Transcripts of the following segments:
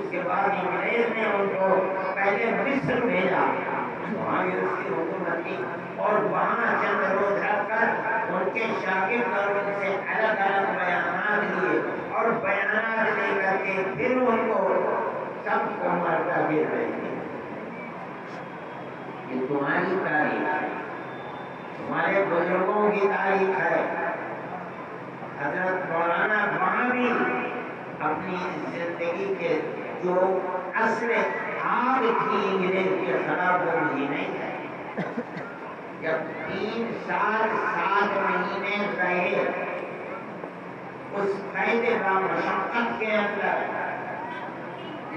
اس کے بعد انگریز نے ان کو پہلے مصر بھیجا، وہاں بھی اس کی حکومت تھی، اور وہاں چند روز رکھ کر ان کے شاگرد اور ان سے الگ الگ بیانات لیے، اور بیانات لے کر کے پھر ان کو سب کو مرتا گر رہے تھے۔ یہ تمہاری تاریخ ہے، تمہارے بزرگوں کی تاریخ ہے۔ حضرت مولانا وہاں بھی اپنی زندگی کے جو اصل آگ تھی انگریز کے خلاف وہ بھی نہیں ہے۔ جب 3 سال 7 مہینے رہے اس قید و مشقت کے اندر،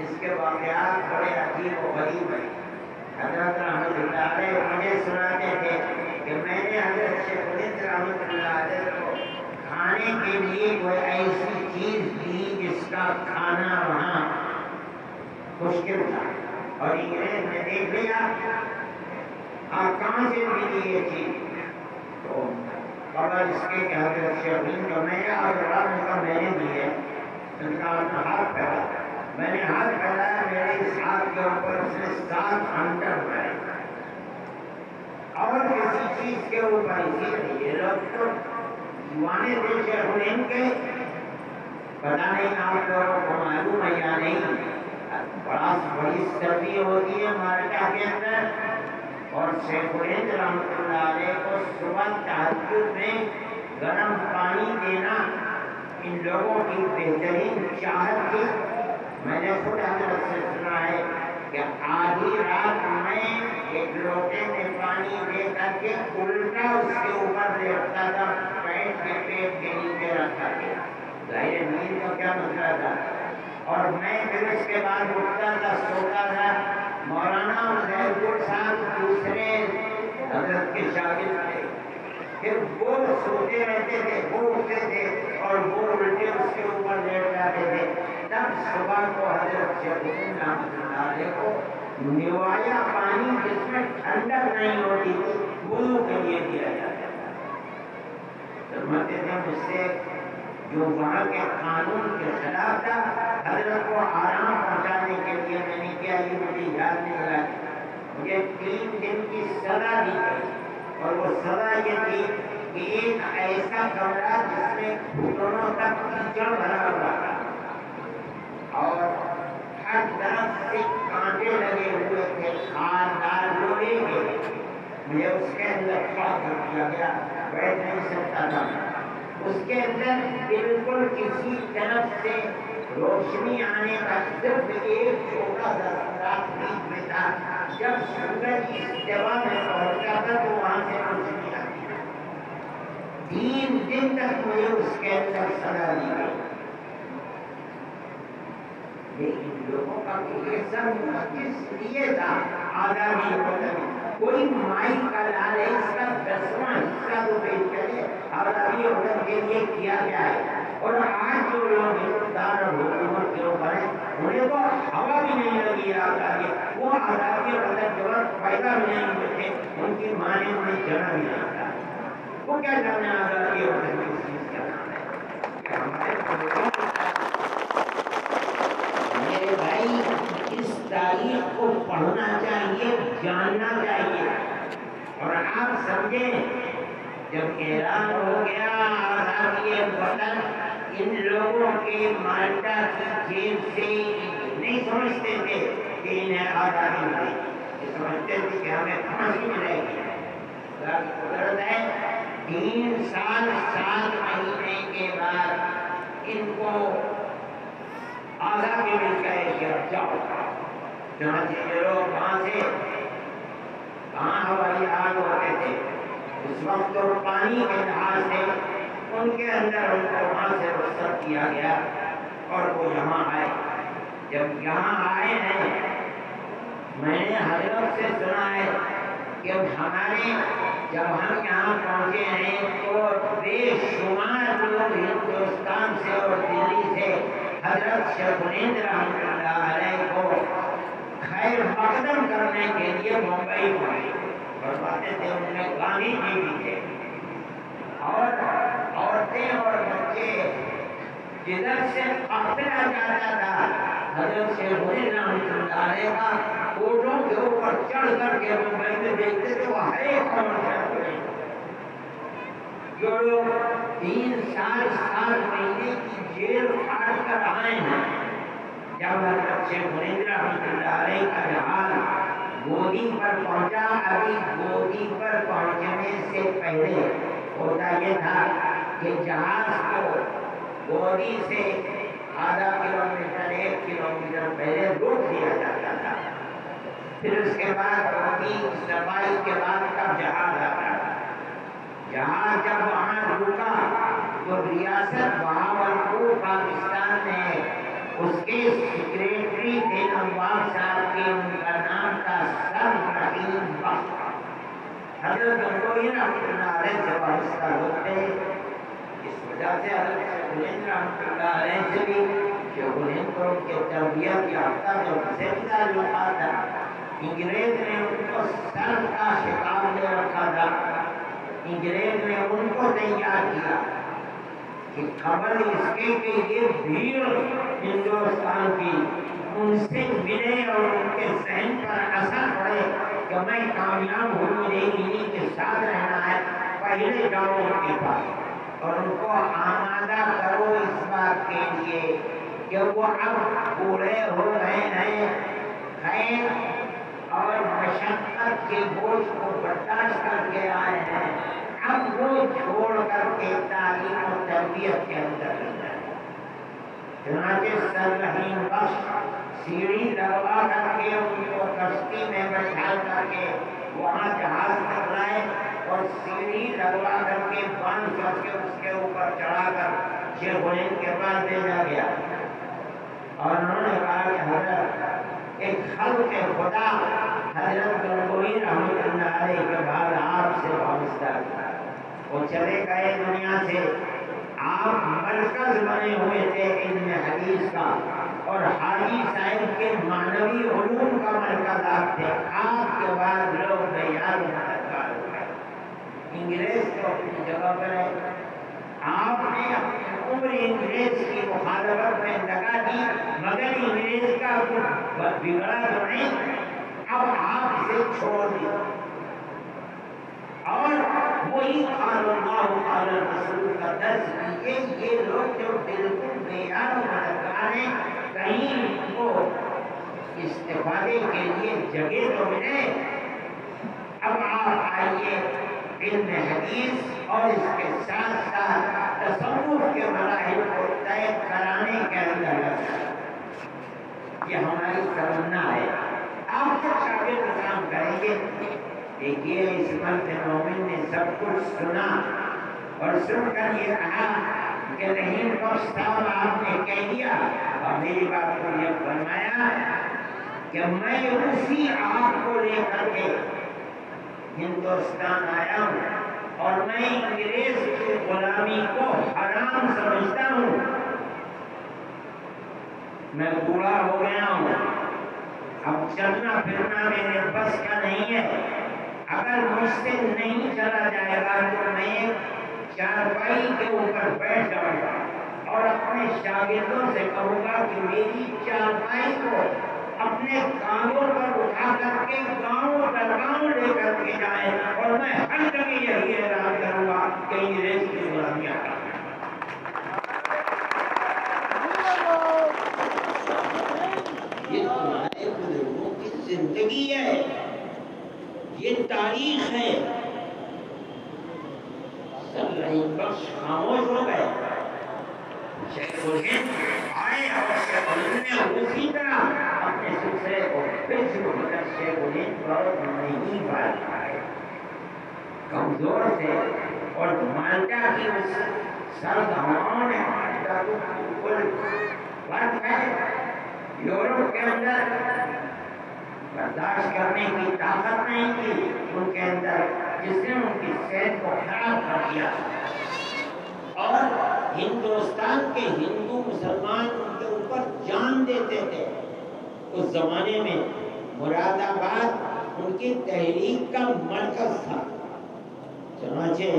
اس کے واقعات بڑے عجیب و غریب ہیں۔ حضرت رحمت اللہ علیہ مجھے سناتے تھے کہ میں نے حضرت شیخ الہند رحمت اللہ علیہ کو کھانے کے لیے کوئی ایسی چیز دی جس کا کھانا وہاں مشکل تھا، اور انگریز نے دیکھ لیا آپ کہاں سے ملی یہ چیز، تو قبل اس کے کہ حضرت شیخ الہند کو میں نے دی ہے، ان کا اپنا ہاتھ پھیلا، میں نے ہاتھ پھیلایا، میرے اس ہاتھ کے اوپر اس نے 7 انڈر مارے، اور کسی چیز کے اوپر اسی لیے یہ لوگ تو دیوانے تھے شیخ الہند کے، پتہ نہیں آپ لوگوں کو معلوم ہے یا نہیں، بڑی سردی ہوتی ہے مالٹا کے اندر، اور شیخ الہند رحمۃ اللہ علیہ کو صبح تہجد میں گرم پانی دینا ان لوگوں کی بہترین چاہت تھی۔ میں نے خود حضرت سے سنا ہے کہ آدھی رات میں ایک لوٹے میں پانی دے کر کے الٹا اس کے اوپر لیٹتا تھا، پیٹ کے نیچے رکھا کے، ظاہر نیند کا کیا مسئلہ تھا، اور میں پھر اس کے بعد اٹھتا تھا، سوتا تھا۔ مولانا عزیر پور صاحب دوسرے حضرت کے شاگرد تھے، پھر وہ سوتے رہتے تھے، وہ اٹھتے تھے اور وہ الٹے اس کے اوپر لیٹ جاتے تھے۔ تب صبح کو حضرت شیخ الہند رحمۃ اللہ علیہ کو نوایا پانی جس میں ٹھنڈک نہیں ہوتی تھی وضو کے لیے دیا جاتا تھا۔ فرماتے تھے مجھ سے جو وہاں کے قانون کے خلاف تھا، حضرت کو آرام پہنچانے کے لیے میں نے کیا، یہ مجھے یاد نہیں رہا، مجھے 3 دن کی سزا دی گئی، اور وہ سزا یہ تھی کہ ایک ایسا کمرہ جس میں گھٹنوں تک کیچڑ بھرا ہوا تھا، اور ہر طرف سے کانٹے لگے ہوئے تھے، خاردار لوہے کے، مجھے اس کے اندر کھڑا کر دیا گیا، بیٹھ نہیں سکتا تھا۔ اس کے اندر بالکل کسی طرف سے روشنی آنے کا صرف ایک چھوٹا سا راستہ بیچ میں تھا، جب سورج استوا میں پہنچتا تھا تو وہاں سے روشنی آتی تھی۔ 3 دن تک مجھے اس کے اندر سزا دی گئی۔ لیکن لوگوں کا یہ سب کس لیے تھا؟ آزادی ہوتا کوئی مائی کا لال ہے، اس کا 10واں حصہ تو پیش کرے، آزادی ہوتا کے لیے کیا گیا ہے۔ اور آج جو لوگ اقتدار اور حکومت کے اوپر ہیں، انہیں تو ہوا بھی نہیں لگی آزادی، وہ آزادی اور جو پیدا بھی نہیں ہوتے، ان کی ماں نے انہیں جنا بھی نہیں تھا، وہ کیا جانے آزادی اور کس چیز کا نام ہے۔ ہمارے میرے بھائی اس تاریخ کو پڑھنا چاہیے، جاننا چاہیے، اور آپ سمجھیں جب اعلان ہو گیا آزادی وطن، ان لوگوں کے مالٹا کی جیب سے نہیں سمجھتے تھے کہ انہیں آزادی ملے گی، یہ سمجھتے تھے کہ ہمیں پھانسی ملے گی۔ قدرت ہے 3 سال 7 مہینے کے بعد ان کو آزادی مل گئے کہ اب جاؤ، چنانچہ یہ لوگ وہاں سے کہاں ہوائی جہاز ہوتے تھے اس وقت، تو پانی کے جہاز سے ان کے اندر ان کو وہاں سے رخصت کیا گیا، اور وہ یہاں آئے۔ جب یہاں آئے ہیں، میں نے حضرت سے سنا ہے کہ جب ہم یہاں پہنچے ہیں تو بے شمار لوگ ہندوستان سے اور دلی سے حضرت شیخ الہند رحمۃ اللہ علیہ کو خیر مقدم کرنے کے لیے ممبئی پہنچے، اور باتیں تھے ان میں گاندھی جی بھی تھے، اور عورتیں اور بچے جدھر سے قافلہ جاتا تھا حضرت شیخ الہند رحمۃ اللہ علیہ کا کوٹوں کے اوپر چڑھ کر کے ممبئی میں دیکھتے تھے وہ ہے کون شیخ الہند جو لوگ 3 سال 7 مہینے کی جیل کاٹ کر آئے ہیں. جب حضرت شیخ الہند رحمۃ اللہ علیہ کا جہاز گودی پر پہنچا، ابھی گودی پر پہنچنے سے پہلے ہوتا یہ تھا کہ جہاز کو گودی سے آدھا کلومیٹر 1 کلومیٹر پہلے روک دیا جاتا تھا. پھر اس کے بعد گودی صفائی کے بعد تب جہاز آتا تھا. جہاز جب وہاں رکا تو ریاست بہاولپور پاکستان میں اس کے سیکریٹری تھے نواب صاحب کے، ان کا نام تھا سر رحیم بخش. حضرت گنگوئی رحمۃ اللہ علیہ سے وابستہ لوگ تھے. اس وجہ سے حضرت شیخ الہند رحمۃ اللہ علیہ سے بھی شیخ الہند کو ان کے تربیت یافتہ جو سے بھی تعلقات تھا. انگریز نے ان کو سر کا خطاب دے رکھا تھا. انگریز نے ان کو تیار کیا کہ خبر اس کے کہ یہ بھیڑ ہندوستان کی ان سے ملے اور ان کے ذہن پر اثر پڑے کہ میں کامیاب ہوں، مجھے انہیں کے ساتھ رہنا ہے. پہلے جاؤ ان کے پاس اور ان کو آمادہ کرو اس بات کے لیے کہ وہ اب بوڑھے ہو گئے ہیں، خیر اور مشقت کے بوجھ کو برداشت کر کے آئے ہیں، اب وہ چھوڑ کر کے تعلیم و تربیت کے اندر لگ جائیں. چنانچہ سر رحیم بخش سیڑھی لگوا کر کے ان کو کشتی میں بٹھا کر کے وہاں جہاز تک لائے اور سیڑھی لگوا کر کے باندھ کر کے اس کے اوپر چڑھا کر شیخ الہند کے پاس بھیجا گیا. اور انہوں نے کہا کہ حضرت ایک خلق خدا حضرت گنگوئی رحمۃ اللہ علیہ کے بعد آپ سے وابستہ تھا. وہ چلے گئے دنیا سے. آپ مرکز بنے ہوئے تھے علم حدیث کا اور حاجی صاحب کے معنوی علوم کا مرکز آپ تھے. آپ کے بعد لوگ بیار مددگار ہوئے. انگریز تو اپنی جگہ پر ہے. آپ نے اپنی عمر انگریز کی مخالفت میں لگا دی مگر انگریز کا کچھ بگڑا تو نہیں. اب آپ اسے چھوڑ دیا اور وہی قال اللہ قال رسول کا درس دیجیے. یہ لوگ جو بالکل بیار مددگار ہیں کہیں کو استفادے کے لیے جگہ تو ملے. اب آپ آئیے علم حدیث اور اس کے ساتھ ساتھ تصوف کے مراحل کو طے کرانے کے اندر لگا. یہ ہماری تمنا ہے. آپ جب شاگرد کام کریں گے دیکھیے اس مرد مومن نے سب کچھ سنا اور سن کر یہ کہا کہ رحیم بخش صاحب آپ نے کہہ دیا اور میری بات کو یہ فرمایا کہ میں اسی آپ کو لے کر کے ہندوستان آیا ہوں اور میں انگریز کی غلامی کو حرام سمجھتا ہوں. میں بوڑھا ہو گیا ہوں، اب چلنا پھرنا میرے بس کا نہیں ہے. اگر مجھ سے نہیں چلا جائے گا تو میں چارپائی کے اوپر بیٹھ جاؤں گا اور اپنے شاگردوں سے کہوں گا کہ میری چارپائی کو اپنے کانوں پر اٹھا کر کے گاؤں در گاؤں لے کر کے جائیں اور میں ہر جگہ یہی اعلان کروں گا کہ انگریز کی غلامی حرام ہے. یہ تمہارے بزرگوں کی زندگی ہے، یہ تاریخ ہے. سر رحیم بخش خاموش ہو گئے. شیخ الہند آئے اور شیخ الہند نے اسی طرح اپنے سلسلے کو پھر شروع کر. شیخ الہند بہت نہیں بات پائے، کمزور تھے اور مالٹا کی اس سرد ہواؤں نے مالٹا کو بالکل برف ہے یورپ کے اندر برداشت کرنے کی طاقت نہیں تھی ان کے اندر، جس نے ان کی صحت کو خراب کر دیا. اور ہندوستان کے ہندو مسلمان ان کے اوپر جان دیتے تھے. اس زمانے میں مراد آباد ان کی تحریک کا مرکز تھا. چنانچہ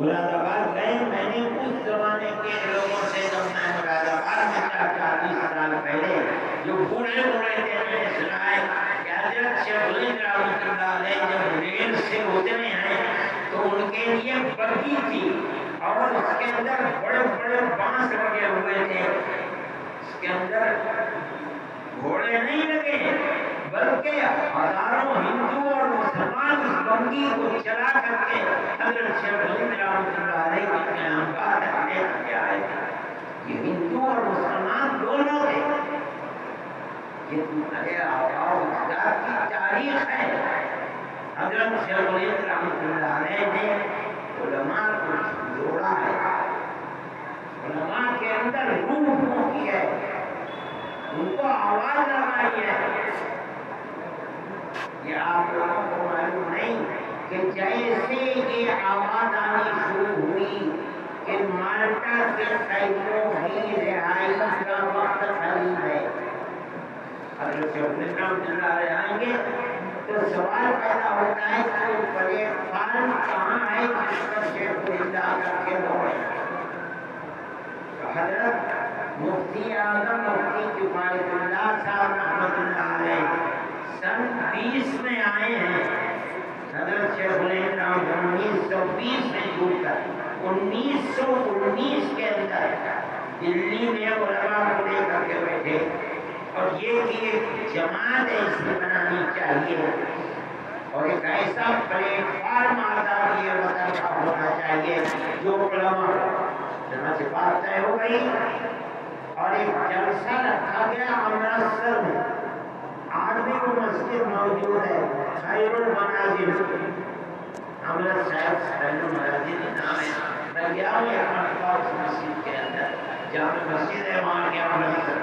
مراد آباد گئے. میں نے اس زمانے کے لوگوں سے جب میں مراد آباد میں 40 سال پہلے جو سے اڑے تھے، میں نے سنا ہے کہ حضرت شیخ الہند رحمۃ اللہ علیہ جب ریل سے اترے ہیں تو ان کے لیے بگی تھی اور اس کے اندر بڑے بڑے بانس لگے ہوئے تھے، اس کے اندر گھوڑے نہیں لگے بلکہ ہزاروں ہندو اور مسلمان اس بنگی کو چلا کر کے حضرت شیخ الہند رحمۃ اللہ علیہ کے قیامگاہ تک لے کر کے آئے تھے۔ یہ ہندو اور مسلمان دونوں تھے۔ یہ تمہارے آباء و اجداد کی تاریخ ہے۔ حضرت شیخ الہند رحمۃ اللہ علیہ نے علماء کو جوڑا ہے، علماء کے اندر روح کی ہے، ان کو آواز لگائی ہے۔ یہ آپ لوگوں کو معلوم نہیں کہ جیسے یہ آواز آنی شروع ہوئی کہ مالٹا کے قیدیوں کی رہائی کا وقت قریب ہے، حضرت شیخ الہند رحمۃ اللہ علیہ آئیں گے تو سوال پیدا ہوتا ہے کہ وہ پلیٹ فارم کہاں ہے جس پر شیخ الہند آ کر کے دوڑے۔ حضرت مفتی اعظم مفتی کفایت اللہ صاحب رحمۃ اللہ علیہ سن 20 میں آئے ہیں۔ حضرت شیخ الہند رحمۃ 1920 میں ڈوب کر 1919 کے اندر دلی میں علماء کو لے کر کے بیٹھے اور یہ کہ ایک جماعت ایسی بنانی چاہیے اور ایک ایسا پلیٹ فارم آزادی وطن کا ہونا چاہیے جو علماء سے بات طے ہو گئی اور ایک جلسہ رکھا گیا امرتسر میں۔ آج بھی وہ مسجد موجود ہے، خیر المنازل، امرتسر خیر المنازل نام ہے۔ میں گیا ہوں ایک مرتبہ اس مسجد کے اندر، جامع مسجد ہے وہاں کے امرتسر،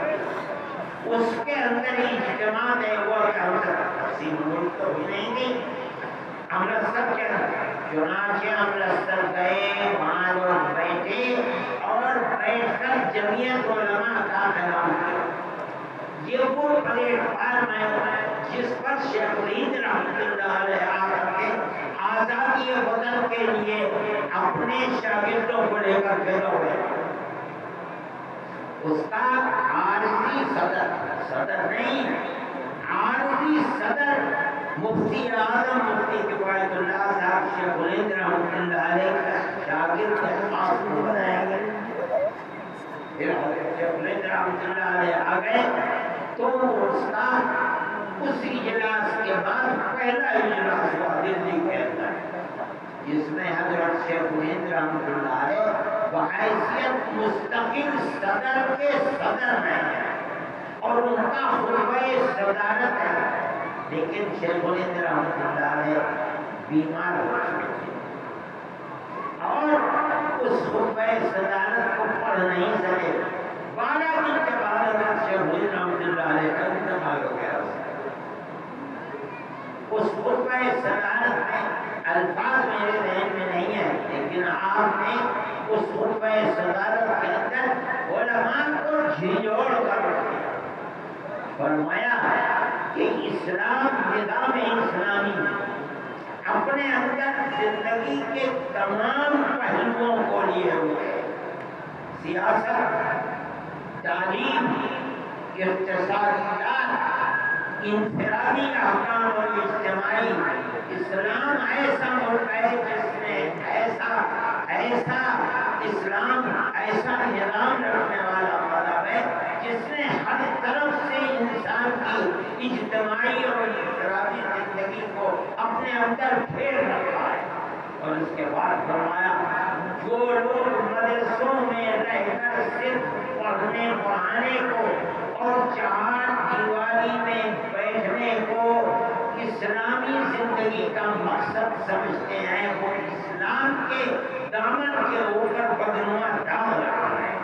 اس کے اندر ہی اجتماع طے ہوا کہ ہم سب تقسیم ملک تو بھی نہیں گئی امرتسر کے اندر۔ چنانچہ امرتسر گئے، وہاں لوگ بیٹھے اور بیٹھ کر جمعیت علماء کا اعلان کیا۔ یہ وہ پلیٹ فارم ہے جس پر شیخ الہند رحمۃ اللہ علیہ آ کر کے آزادی وطن کے لیے اپنے شاگردوں کو لے کر کے دوڑے۔ اس کا عارضی صدر نہیں، عارضی صدر مفتی اعظم مفتی کفایت اللہ صاحب شیخ الہند رحمۃ اللہ علیہ کا شاگرد قاسم بنایا گیا۔ پھر حضرت شیخ الہند رحمۃ اللہ علیہ آ گئے تو اس کا اس اجلاس کے بعد پہلا اجلاس ہوا دلی کے اندر، جس میں حضرت شیخ الہند رحمۃ اللہ علیہ بحیثیت مستقل صدر کے صدر ہیں اور ان کا خطبہ صدارت ہے، لیکن شیخ الہند رحمۃ اللہ علیہ بیمار ہو چکے تھے اور اس خطبہ صدارت کو پڑھ نہیں سکے۔ 12 دن کے بعد حضرت شیخ الہند رحمۃ اللہ علیہ کا انتقال ہو گیا۔ اس خطبہ صدارت میں الفاظ میرے ذہن میں نہیں ہے، لیکن آپ نے اس خطبہ صدارت کے اندر علماء کو جھنجھوڑ کر دیا، فرمایا کہ اسلام نظام اسلامی اپنے اندر زندگی کے تمام پہلوؤں کو لیے ہوئے، سیاست، تعلیم، اقتصادیات، انفرادی احکام اور اجتماعی۔ اسلام ایسا ملک ہے جس میں ایسا اسلام ایسا نظام رکھنے والا مذہب ہے جس نے ہر طرف سے انسان کی اجتماعی اور انفرادی زندگی کو اپنے اندر پھیر رکھا ہے۔ اور اس کے بعد فرمایا جو لوگ مدرسوں میں رہ کر صرف پڑھنے پڑھانے کو اور چار دیواری میں بیٹھنے کو اسلامی زندگی کا مقصد سمجھتے ہیں، وہ اسلام کے دامن کے اوپر بدنما داغ لگا ہے۔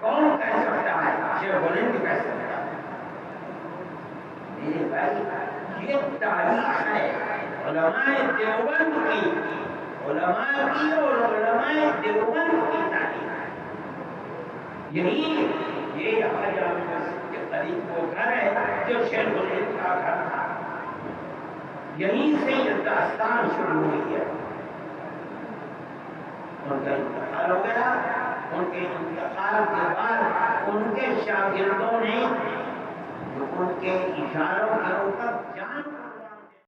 کون کہہ سکتا ہے؟ شیخ الہند کہہ سکتا ہے۔ میرے بھائی یہ تاریخ ہے علماء دیوبند کی، علماء کی اور علماء دیوبند کی تاریخ ہے۔ یہ یہاں جامع مسجد کے قریب وہ گھر ہے جو شیخ الہند کا گھر تھا، یہیں سے یہ داستان شروع ہوئی ہے۔ ان کا انتقال ہو گیا ان کے انتقال کے بعد ان کے شاگردوں نے جو ان کے اشاروں کے اوپر جان